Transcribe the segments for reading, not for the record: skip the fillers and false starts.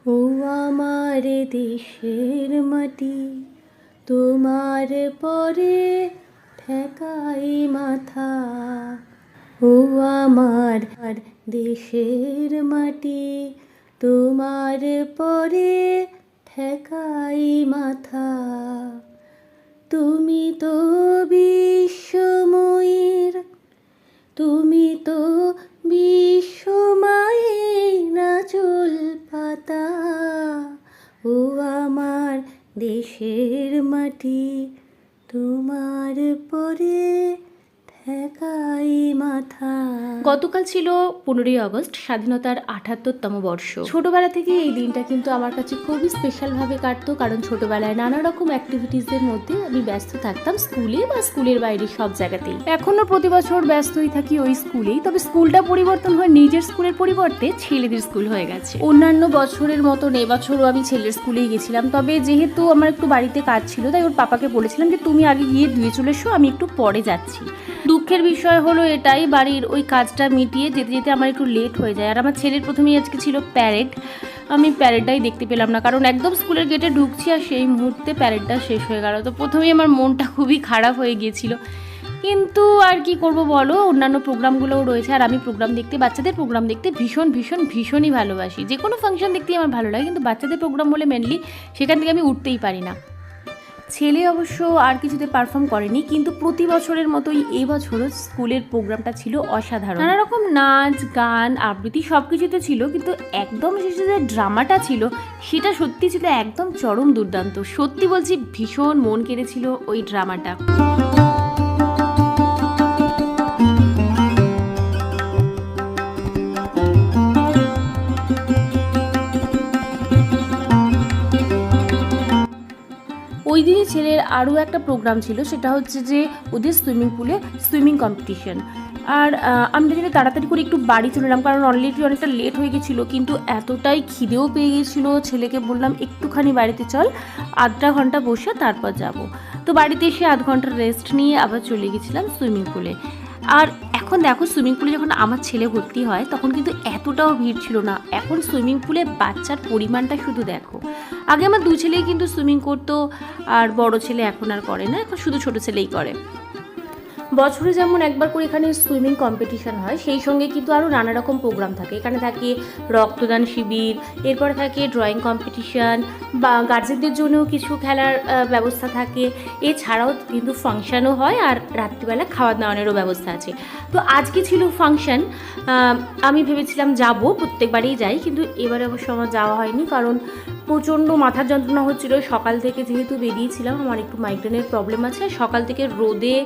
ও আমার দেশের মাটি, তোমার পরে ঠেকাই মাথা। ও আমার দেশের মাটি, তোমার পরে ঠেকাই মাথা। তুমি তো বিশ্বময়ীর, তুমি তো বিশ্বমায়ের নাচল পাতা। ও আমার দেশের মাটি, তোমার পরে ঠেকাই মাথা। গতকাল ছিল 15ই আগস্ট, স্বাধীনতার 78তম বর্ষ। ছোটবেলা থেকে এই দিনটা কিন্তু আমার কাছে খুবই স্পেশালভাবে কাটতো, কারণ ছোটবেলায় নানা রকম অ্যাক্টিভিটিসের মধ্যে আমি ব্যস্ত থাকতাম, স্কুলে বা স্কুলের বাইরে সব জায়গাতেই। এখনো প্রতি বছর ব্যস্তই থাকি ওই স্কুলেই, তবে স্কুলটা পরিবর্তন হয়ে নিজের স্কুলের পরিবর্তে ছেলেদের স্কুল হয়ে গেছে। অন্যান্য বছরের মতন এবছরও আমি ছেলের স্কুলেই গেছিলাম, তবে যেহেতু আমার একটু বাড়িতে কাজ ছিল তাই ওর পাপাকে বলেছিলাম যে তুমি আগে গিয়ে দিয়ে চলে এসো, আমি একটু পরে যাচ্ছি। দুঃখের বিষয় হলো এটাই, বাড়ির ওই কাজটা মিটিয়ে যেতে যেতে আমার একটু লেট হয়ে যায়। আর আমার ছেলের প্রথমেই আজকে ছিল প্যারেড, আমি প্যারেডটাই দেখতে পেলাম না, কারণ একদম স্কুলের গেটে ঢুকছি আর সেই মুহূর্তে প্যারেডটা শেষ হয়ে গেল। তো প্রথমেই আমার মনটা খুবই খারাপ হয়ে গিয়েছিল, কিন্তু আর কি করব বলো, অন্যান্য প্রোগ্রামগুলোও রয়েছে। আর আমি প্রোগ্রাম দেখতে, বাচ্চাদের প্রোগ্রাম দেখতে ভীষণই ভালোবাসি। যে কোনো ফাংশন দেখতেই আমার ভালো লাগে, কিন্তু বাচ্চাদের প্রোগ্রাম বলে মেনলি সেখান থেকে আমি উঠতেই পারি না। ছেলে অবশ্য আর কিছুতে পারফর্ম করেনি, কিন্তু প্রতি বছরের মতোই এবছরও স্কুলের প্রোগ্রামটা ছিল অসাধারণ। নানা রকম নাচ, গান, আবৃত্তি সব কিছুতে ছিল, কিন্তু একদম শেষে যে ড্রামাটা ছিল সেটা সত্যি ছিল একদম চরম দুর্দান্ত। সত্যি বলছি, ভীষণ মন কেড়েছিল ওই ড্রামাটা। ওই দিনই ছেলের আরও একটা প্রোগ্রাম ছিল, সেটা হচ্ছে যে ওদের সুইমিং পুলে সুইমিং কম্পিটিশন। আর আমরা যদি তাড়াতাড়ি করে একটু বাড়ি চলে এলাম, কারণ অলরেডি অনেকটা লেট হয়ে গেছিলো, কিন্তু এতটাই খিদেও পেয়ে গেছিলো, ছেলেকে বললাম একটুখানি বাড়িতে চল, আধটা ঘন্টা বসে তারপর যাব। তো বাড়িতে এসে আধ ঘন্টা রেস্ট নিয়ে আবার চলে গেছিলাম সুইমিং পুলে। আর এখন দেখো, সুইমিং পুলে যখন আমার ছেলে ভর্তি হয় তখন কিন্তু এতটাও ভিড় ছিল না। এখন সুইমিং পুলে বাচ্চার পরিমাণটা শুধু দেখো। আগে আমার দু ছেলেই কিন্তু সুইমিং করতো, আর বড় ছেলে এখন আর করে না, এখন শুধু ছোট ছেলেই করে। বছরে যেমন একবার করে এখানে সুইমিং কম্পিটিশন হয়, সেই সঙ্গে কিন্তু আরও নানা রকম প্রোগ্রাম থাকে। এখানে থাকে রক্তদান শিবির, এরপর থাকে ড্রয়িং কম্পিটিশান, বা গার্জেনদের জন্যও কিছু খেলার ব্যবস্থা থাকে। এছাড়াও কিন্তু ফাংশানও হয়, আর রাত্রিবেলা খাওয়া দাওয়ানেরও ব্যবস্থা আছে। তো আজকে ছিল ফাংশান, আমি ভেবেছিলাম যাব, প্রত্যেকবারেই যাই, কিন্তু এবারে অবশ্য আমার যাওয়া হয়নি, কারণ প্রচণ্ড মাথার যন্ত্রণা হচ্ছিল। সকাল থেকে যেহেতু বেরিয়েছিলাম, আমার একটু মাইগ্রেনের প্রবলেম আছে, সকাল থেকে রোদে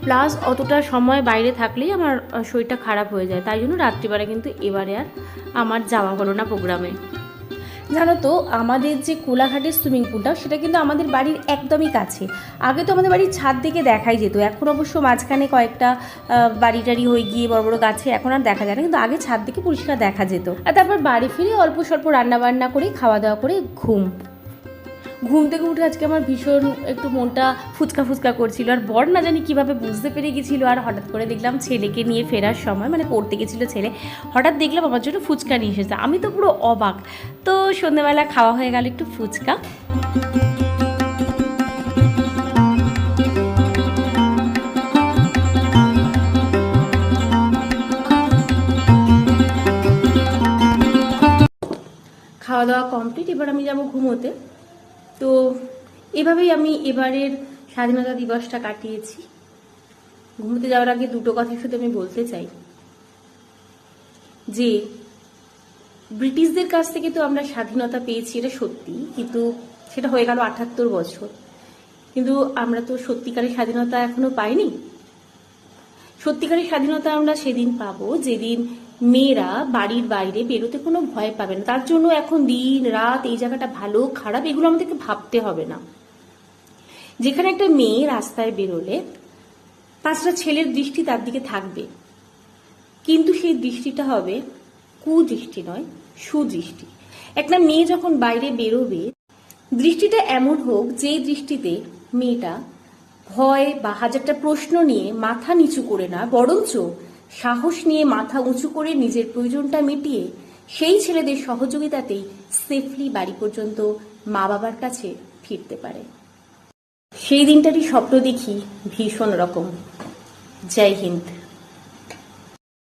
প্লাস অতটা সময় বাইরে থাকলেই আমার শরীরটা খারাপ হয়ে যায়, তাই জন্য রাত্রিবেলা কিন্তু এবারে আর আমার যাওয়া হলো না প্রোগ্রামে। জানো তো, আমাদের যে কোলাঘাটের সুইমিং পুলটা সেটা কিন্তু আমাদের বাড়ির একদমই কাছে। আগে তো আমাদের বাড়ির ছাদ থেকে দেখাই যেত, এখন অবশ্য মাঝখানে কয়েকটা বাড়ি টাড়ি হয়ে গিয়ে বড় বড় গাছে এখন আর দেখা যায় না, কিন্তু আগে ছাদ থেকে পরিষ্কার দেখা যেত। আর তারপর বাড়ি ফিরে অল্প স্বল্প রান্নাবান্না করে খাওয়া দাওয়া করে ঘুম থেকে উঠে আজকে আমার ভীষণ একটু মনটা ফুচকা করছিল। আর বর না জানি কীভাবে বুঝতে পেরে গেছিলো, আর হঠাৎ করে দেখলাম ছেলেকে নিয়ে ফেরার সময়, মানে পড়তে গেছিলো ছেলে, হঠাৎ দেখলাম আমার জন্য ফুচকা নিয়ে এসেছে। আমি তো পুরো অবাক। তো সন্ধ্যেবেলা খাওয়া হয়ে গেল একটু ফুচকা। খাওয়া দাওয়া কমপ্লিট, এবার আমি যাব ঘুমোতে। তো এভাবেই আমি এবারের স্বাধীনতা দিবসটা কাটিয়েছি। ঘুমোতে যাওয়ার আগে দুটো কথা শুধু আমি বলতে চাই, যে ব্রিটিশদের কাছ থেকে তো আমরা স্বাধীনতা পেয়েছি, এটা সত্যি, কিন্তু সেটা হয়ে গেল 78 বছর, কিন্তু আমরা তো সত্যিকারের স্বাধীনতা এখনো পাইনি। সত্যিকারের স্বাধীনতা আমরা সেদিন পাবো যেদিন মেয়েরা বাড়ির বাইরে বেরোতে কোনো ভয় পাবে না। তার জন্য এখন দিন রাত এই জায়গাটা ভালো খারাপ এগুলো আমাদেরকে ভাবতে হবে না। যেখানে একটা মেয়ে রাস্তায় বেরোলে 5টা ছেলের দৃষ্টি তার দিকে থাকবে, কিন্তু সেই দৃষ্টিটা হবে কুদৃষ্টি নয়, সুদৃষ্টি। একটা মেয়ে যখন বাইরে বেরোবে, দৃষ্টিটা এমন হোক যে দৃষ্টিতে মেয়েটা ভয় বা হাজারটা প্রশ্ন নিয়ে মাথা নিচু করে না, বরঞ্চ সাহস নিয়ে মাথা উঁচু করে নিজের প্রয়োজনটা মিটিয়ে সেই ছেলেদের সহযোগিতাতেই সেফলি বাড়ি পর্যন্ত মা বাবার কাছে ফিরতে পারে। সেই দিনটারই স্বপ্ন দেখি ভীষণ রকম। জয় হিন্দ।